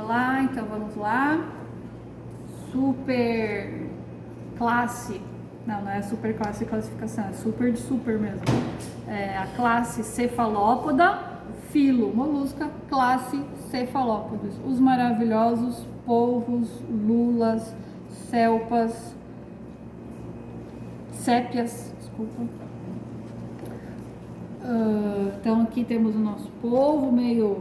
falar, então vamos lá. Super classe, não é super classe de classificação, é super de super mesmo. A classe cefalópoda, filo molusca, classe cefalópodes. Os maravilhosos polvos, lulas, selpas, sépias, desculpa. Então aqui temos o nosso polvo meio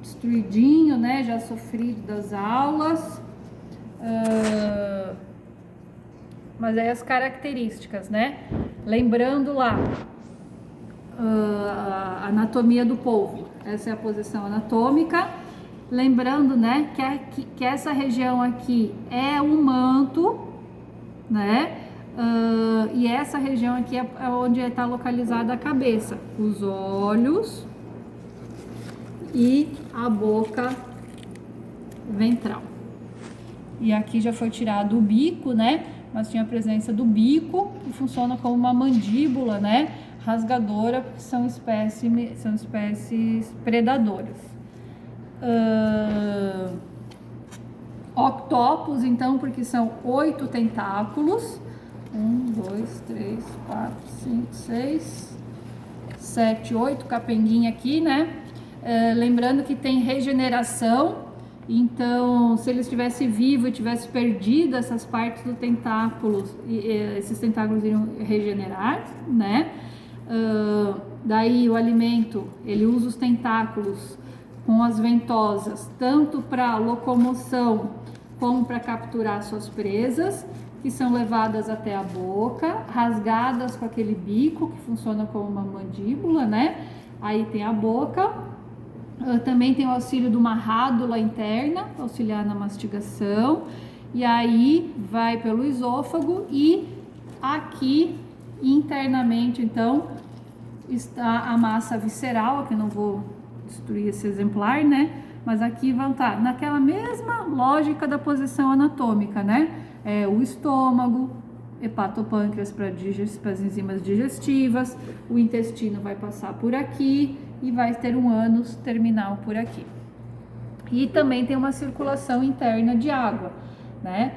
destruidinho, né? Já sofrido das aulas. Mas aí as características, né? Lembrando lá a anatomia do polvo. Essa é a posição anatômica. Lembrando, né, que essa região aqui é um manto, né? E essa região aqui é onde está localizada a cabeça, os olhos e a boca ventral. E aqui já foi tirado o bico, né? Mas tinha a presença do bico, que funciona como uma mandíbula, né? Rasgadora, porque são espécies predadoras. Octopus, então, porque são 8 tentáculos. 1, 2, 3, 4, 5, 6, 7, 8, capenguinha aqui, né? Lembrando que tem regeneração. Então, se ele estivesse vivo e tivesse perdido essas partes do tentáculo, esses tentáculos iriam regenerar, né? Daí o alimento, ele usa os tentáculos com as ventosas, tanto para locomoção como para capturar suas presas, que são levadas até a boca, rasgadas com aquele bico que funciona como uma mandíbula, né? Aí tem a boca. Também tem o auxílio de uma rádula interna, auxiliar na mastigação, e aí vai pelo esôfago e aqui internamente, então, está a massa visceral, que eu não vou destruir esse exemplar, né? Mas aqui vão estar naquela mesma lógica da posição anatômica, né? O estômago, hepatopâncreas para as enzimas digestivas, o intestino vai passar por aqui, e vai ter um ânus terminal por aqui. E também tem uma circulação interna de água, né?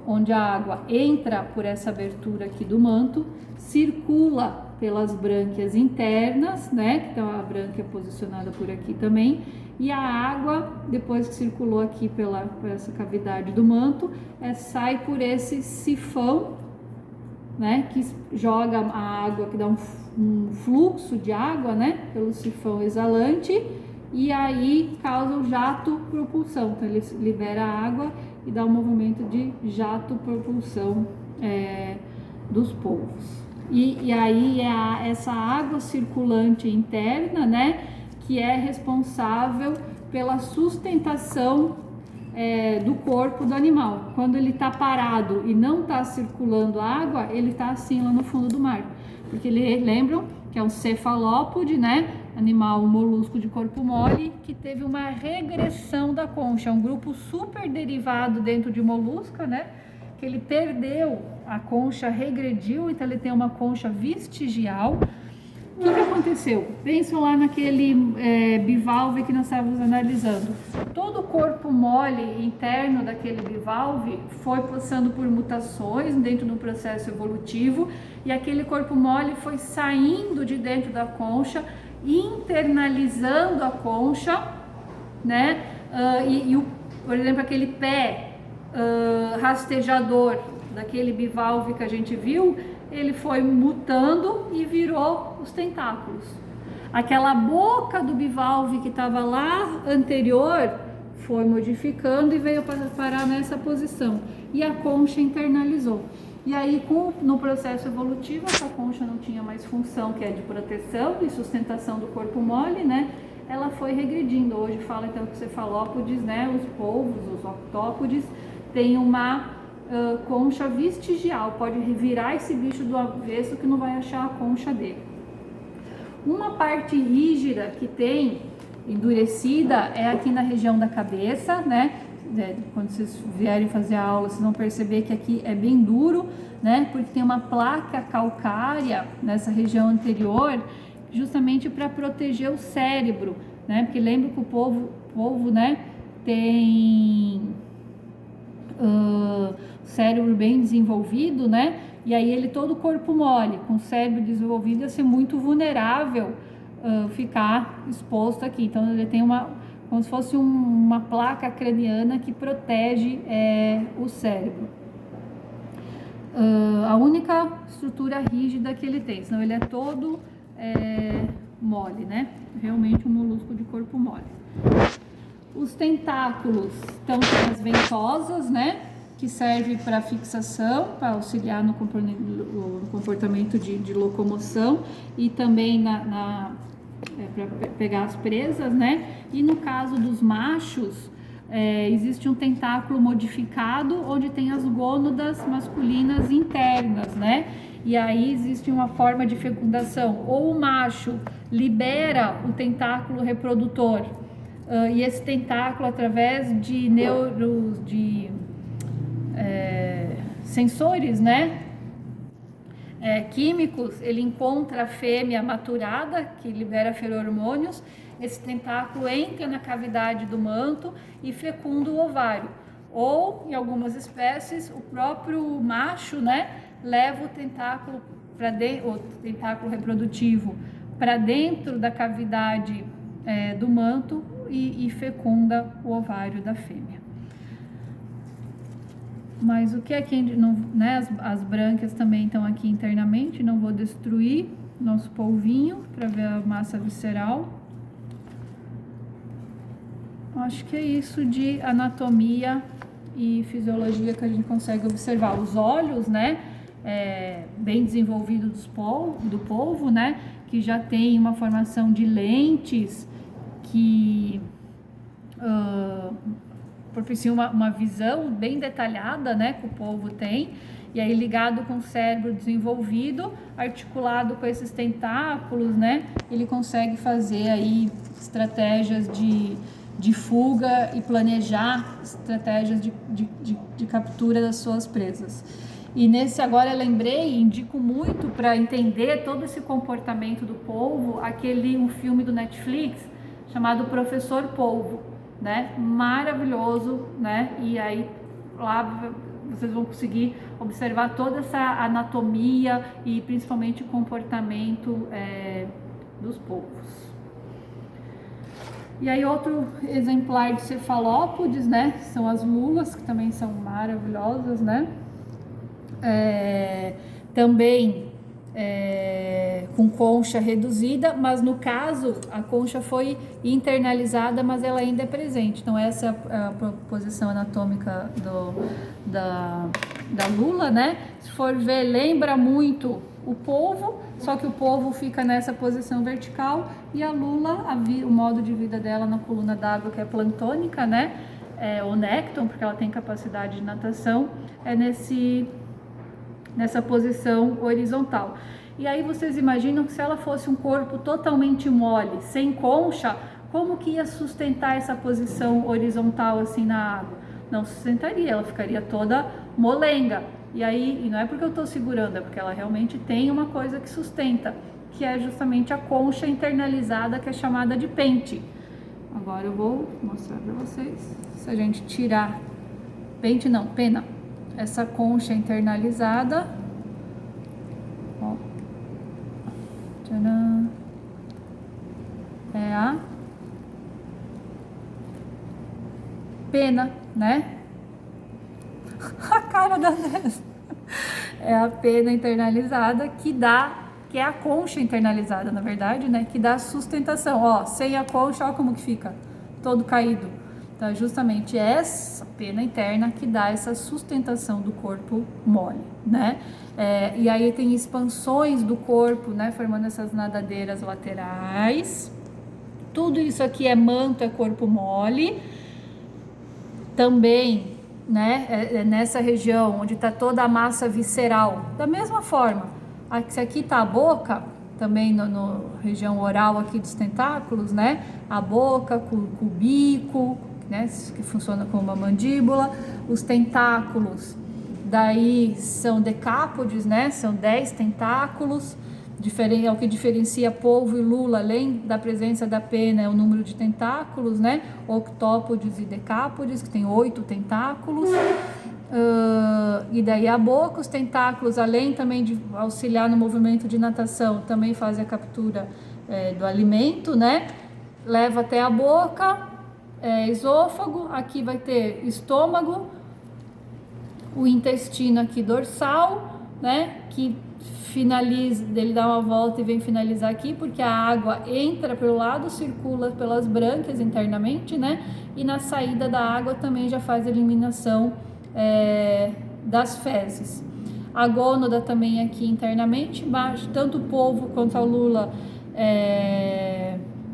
Onde a água entra por essa abertura aqui do manto, circula pelas brânquias internas, né? Então a brânquia é posicionada por aqui também, e a água, depois que circulou aqui por essa cavidade do manto, sai por esse sifão, né? Que joga a água, que dá um fluxo de água, né, pelo sifão exalante, e aí causa o jato propulsão. Então ele libera a água e dá um movimento de jato propulsão dos polvos. E aí essa água circulante interna, né, que é responsável pela sustentação do corpo do animal. Quando ele está parado e não está circulando água, ele está assim lá no fundo do mar. Porque lembram que é um cefalópode, né? Animal molusco de corpo mole, que teve uma regressão da concha, um grupo super derivado dentro de molusca, né? Que ele perdeu, a concha regrediu, então ele tem uma concha vestigial. O que aconteceu? Pensam lá naquele bivalve que nós estávamos analisando. Todo o corpo mole interno daquele bivalve foi passando por mutações dentro do processo evolutivo, e aquele corpo mole foi saindo de dentro da concha, internalizando a concha, né? Por exemplo, aquele pé rastejador daquele bivalve que a gente viu, ele foi mutando e virou os tentáculos. Aquela boca do bivalve que estava lá anterior foi modificando e veio parar nessa posição. E a concha internalizou. E aí, no processo evolutivo, essa concha não tinha mais função, que é de proteção e sustentação do corpo mole, né? Ela foi regredindo. Hoje fala então que os cefalópodes, né? Os polvos, os octópodes, têm uma concha vestigial, pode revirar esse bicho do avesso que não vai achar a concha dele. Uma parte rígida que tem, endurecida, é aqui na região da cabeça, né? Quando vocês vierem fazer a aula, vocês vão perceber que aqui é bem duro, né? Porque tem uma placa calcária nessa região anterior, justamente para proteger o cérebro, né? Porque lembra que o polvo, né? tem cérebro bem desenvolvido, né? E aí ele todo o corpo mole, com o cérebro desenvolvido, ia ser muito vulnerável ficar exposto aqui. Então ele tem como se fosse uma placa craniana que protege o cérebro. A única estrutura rígida que ele tem, senão ele é todo mole, né? Realmente um molusco de corpo mole. Os tentáculos estão com as ventosas, né? Que serve para fixação, para auxiliar no comportamento de locomoção e também para pegar as presas, né? E no caso dos machos, existe um tentáculo modificado onde tem as gônadas masculinas internas, né? E aí existe uma forma de fecundação. Ou o macho libera o tentáculo reprodutor e esse tentáculo, através de sensores, né? Químicos, ele encontra a fêmea maturada, que libera feromônios. Esse tentáculo entra na cavidade do manto e fecunda o ovário. Ou, em algumas espécies, o próprio macho, né, leva o tentáculo o tentáculo reprodutivo para dentro da cavidade do manto e fecunda o ovário da fêmea. Mas o que é que né, as brânquias também estão aqui internamente, não vou destruir nosso polvinho para ver a massa visceral. Acho que é isso de anatomia e fisiologia que a gente consegue observar. Os olhos, né, bem desenvolvidos do polvo, né, que já tem uma formação de lentes que propiciam uma visão bem detalhada, né, que o polvo tem, e aí ligado com o cérebro desenvolvido, articulado com esses tentáculos, né, ele consegue fazer aí estratégias de fuga e planejar estratégias de captura das suas presas. E nesse agora eu lembrei, indico muito para entender todo esse comportamento do polvo, um filme do Netflix chamado Professor Polvo, né? Maravilhoso, né? E aí lá vocês vão conseguir observar toda essa anatomia e principalmente o comportamento dos polvos. E aí outro exemplar de cefalópodes, né? São as mulas, que também são maravilhosas, né? Também com concha reduzida, mas no caso a concha foi internalizada, mas ela ainda é presente. Então essa é a posição anatômica da lula, né? Se for ver, lembra muito o polvo, só que o polvo fica nessa posição vertical e a lula, o modo de vida dela na coluna d'água, que é planctônica, né? O nécton, porque ela tem capacidade de natação, nessa posição horizontal. E aí vocês imaginam que se ela fosse um corpo totalmente mole, sem concha, como que ia sustentar essa posição horizontal assim na água? Não sustentaria, ela ficaria toda molenga. E aí, não é porque eu estou segurando, é porque ela realmente tem uma coisa que sustenta, que é justamente a concha internalizada, que é chamada de pente. Agora eu vou mostrar para vocês. Se a gente tirar pente, não, pena, essa concha internalizada, ó, tcharam, é a pena, né? A cara da Nessa. É a pena internalizada que é a concha internalizada, na verdade, né? Que dá sustentação. Ó, sem a concha, ó como que fica, todo caído. Então, justamente essa pena interna que dá essa sustentação do corpo mole, né? E aí tem expansões do corpo, né? Formando essas nadadeiras laterais. Tudo isso aqui é manto, é corpo mole. Também, né? Nessa região onde está toda a massa visceral. Da mesma forma, se aqui está a boca, também na região oral aqui dos tentáculos, né? A boca com o bico, né, que funciona como uma mandíbula. Os tentáculos daí são decápodes, né, são 10 tentáculos. é o que diferencia polvo e lula, além da presença da pena, é o número de tentáculos, né? Octópodes e decápodes, que tem 8 tentáculos. E daí a boca, os tentáculos, além também de auxiliar no movimento de natação, também fazem a captura do alimento, né? Leva até a boca, esôfago, aqui vai ter estômago, o intestino aqui dorsal, né? Que finaliza, ele dá uma volta e vem finalizar aqui, porque a água entra pelo lado, circula pelas brânquias internamente, né? E na saída da água também já faz a eliminação das fezes. A gônada também aqui internamente, tanto o polvo quanto a lula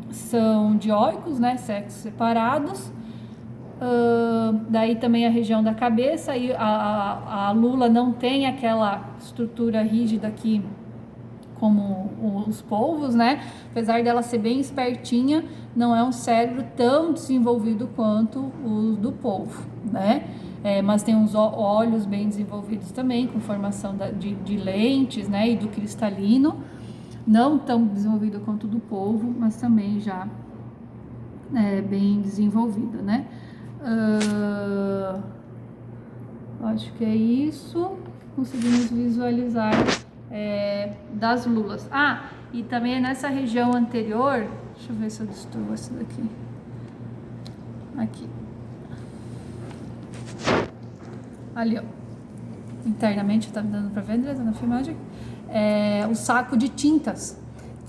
são dioicos, né? Sexos separados. Daí também a região da cabeça, aí a lula não tem aquela estrutura rígida aqui como os polvos, né? Apesar dela ser bem espertinha, não é um cérebro tão desenvolvido quanto os do polvo, né? Mas tem uns olhos bem desenvolvidos também, com formação de lentes, né? E do cristalino, não tão desenvolvido quanto o do polvo, mas também já bem desenvolvido, né? Acho que é isso. Conseguimos visualizar das lulas. E também é nessa região anterior. Deixa eu ver se eu destruo essa daqui. Aqui. Ali, ó. Internamente, tá dando pra ver, Andresa, na filmagem? O saco de tintas,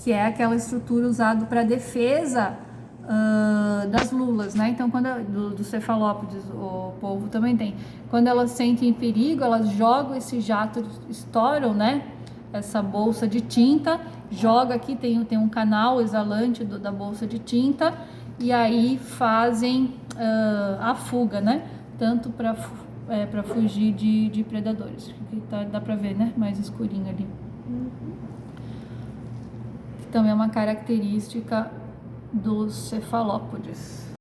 que é aquela estrutura usada para defesa das lulas, né? Então, do cefalópodes, o polvo também tem. Quando elas sentem perigo, elas jogam esse jato, estouram, né? Essa bolsa de tinta, joga aqui, tem um canal exalante da bolsa de tinta, e aí fazem a fuga, né? Tanto para fugir de predadores. Aqui dá para ver, né? Mais escurinho ali. Também é uma característica dos cefalópodes.